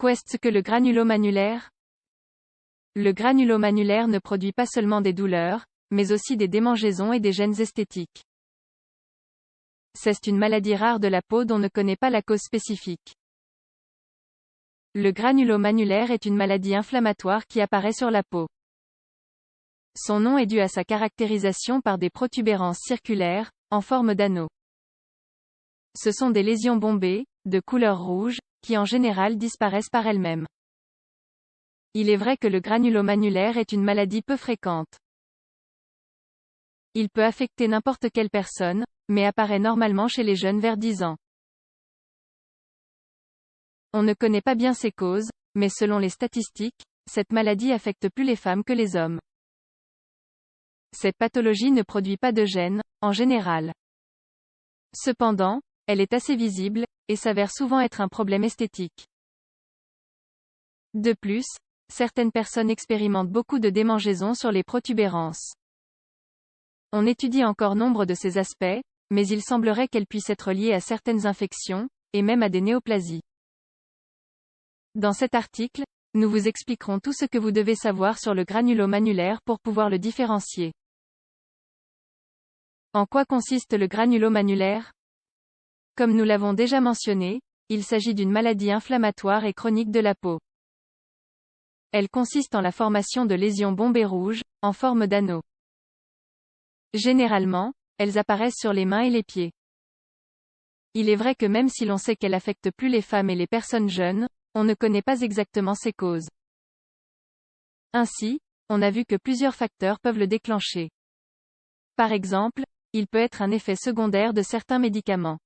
Qu'est-ce que le granulomannulaire? Le granulomannulaire ne produit pas seulement des douleurs, mais aussi des démangeaisons et des gènes esthétiques. C'est une maladie rare de la peau dont on ne connaît pas la cause spécifique. Le granulomannulaire est une maladie inflammatoire qui apparaît sur la peau. Son nom est dû à sa caractérisation par des protubérances circulaires, en forme d'anneaux. Ce sont des lésions bombées, de couleur rouge, qui en général disparaissent par elles-mêmes. Il est vrai que le granulomannulaire est une maladie peu fréquente. Il peut affecter n'importe quelle personne, mais apparaît normalement chez les jeunes vers 10 ans. On ne connaît pas bien ses causes, mais selon les statistiques, cette maladie affecte plus les femmes que les hommes. Cette pathologie ne produit pas de gènes, en général. Cependant, elle est assez visible, et s'avère souvent être un problème esthétique. De plus, certaines personnes expérimentent beaucoup de démangeaisons sur les protubérances. On étudie encore nombre de ces aspects, mais il semblerait qu'elles puissent être liées à certaines infections, et même à des néoplasies. Dans cet article, nous vous expliquerons tout ce que vous devez savoir sur le granulomannulaire pour pouvoir le différencier. En quoi consiste le granulomannulaire? Comme nous l'avons déjà mentionné, il s'agit d'une maladie inflammatoire et chronique de la peau. Elle consiste en la formation de lésions bombées rouges, en forme d'anneaux. Généralement, elles apparaissent sur les mains et les pieds. Il est vrai que même si l'on sait qu'elle affecte plus les femmes et les personnes jeunes, on ne connaît pas exactement ses causes. Ainsi, on a vu que plusieurs facteurs peuvent le déclencher. Par exemple, il peut être un effet secondaire de certains médicaments.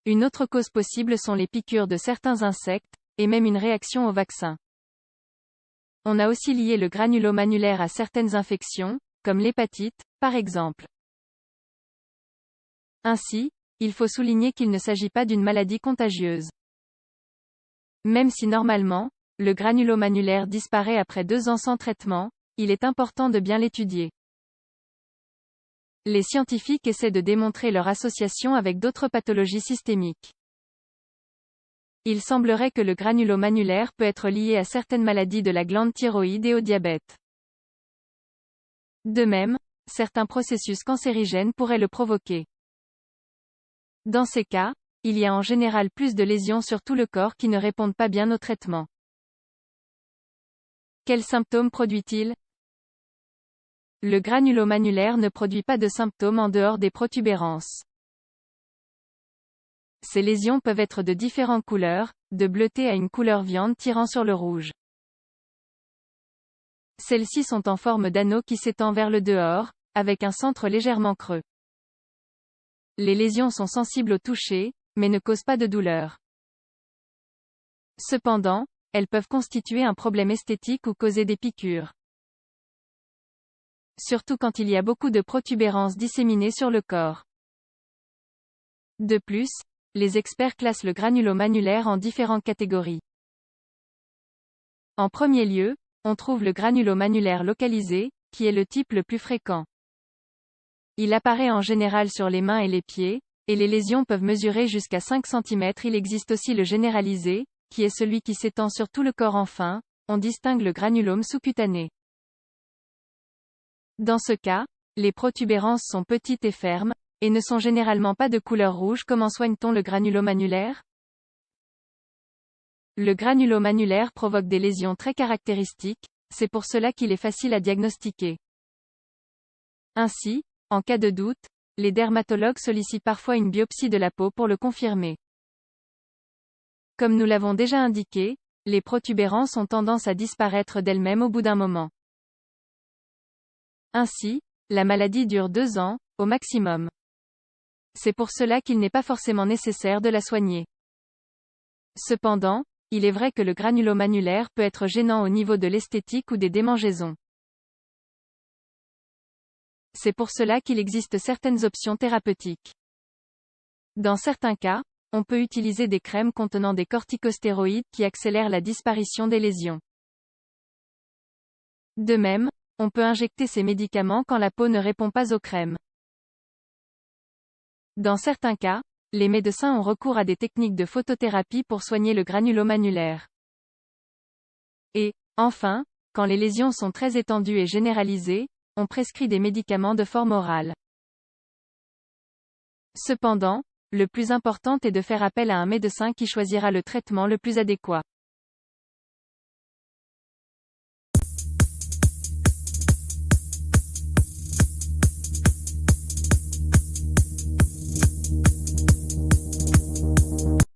Une autre cause possible sont les piqûres de certains insectes, et même une réaction au vaccin. On a aussi lié le granulomannulaire à certaines infections, comme l'hépatite, par exemple. Ainsi, il faut souligner qu'il ne s'agit pas d'une maladie contagieuse. Même si normalement, le granulomannulaire disparaît après 2 ans sans traitement, il est important de bien l'étudier. Les scientifiques essaient de démontrer leur association avec d'autres pathologies systémiques. Il semblerait que le granulomannulaire peut être lié à certaines maladies de la glande thyroïde et au diabète. De même, certains processus cancérigènes pourraient le provoquer. Dans ces cas, il y a en général plus de lésions sur tout le corps qui ne répondent pas bien au traitement. Quels symptômes produit-il? Le granulomannulaire ne produit pas de symptômes en dehors des protubérances. Ces lésions peuvent être de différentes couleurs, de bleuté à une couleur viande tirant sur le rouge. Celles-ci sont en forme d'anneau qui s'étend vers le dehors, avec un centre légèrement creux. Les lésions sont sensibles au toucher, mais ne causent pas de douleur. Cependant, elles peuvent constituer un problème esthétique ou causer des piqûres. Surtout quand il y a beaucoup de protubérances disséminées sur le corps. De plus, les experts classent le granulomannulaire en différentes catégories. En premier lieu, on trouve le granulomannulaire localisé, qui est le type le plus fréquent. Il apparaît en général sur les mains et les pieds, et les lésions peuvent mesurer jusqu'à 5 cm. Il existe aussi le généralisé, qui est celui qui s'étend sur tout le corps. Enfin, on distingue le granulome sous-cutané. Dans ce cas, les protubérances sont petites et fermes, et ne sont généralement pas de couleur rouge. Comment soigne-t-on le granulomannulaire? Le granulomannulaire provoque des lésions très caractéristiques, c'est pour cela qu'il est facile à diagnostiquer. Ainsi, en cas de doute, les dermatologues sollicitent parfois une biopsie de la peau pour le confirmer. Comme nous l'avons déjà indiqué, les protubérances ont tendance à disparaître d'elles-mêmes au bout d'un moment. Ainsi, la maladie dure 2 ans, au maximum. C'est pour cela qu'il n'est pas forcément nécessaire de la soigner. Cependant, il est vrai que le granulomannulaire peut être gênant au niveau de l'esthétique ou des démangeaisons. C'est pour cela qu'il existe certaines options thérapeutiques. Dans certains cas, on peut utiliser des crèmes contenant des corticostéroïdes qui accélèrent la disparition des lésions. De même, on peut injecter ces médicaments quand la peau ne répond pas aux crèmes. Dans certains cas, les médecins ont recours à des techniques de photothérapie pour soigner le granulome annulaire. Et, enfin, quand les lésions sont très étendues et généralisées, on prescrit des médicaments de forme orale. Cependant, le plus important est de faire appel à un médecin qui choisira le traitement le plus adéquat.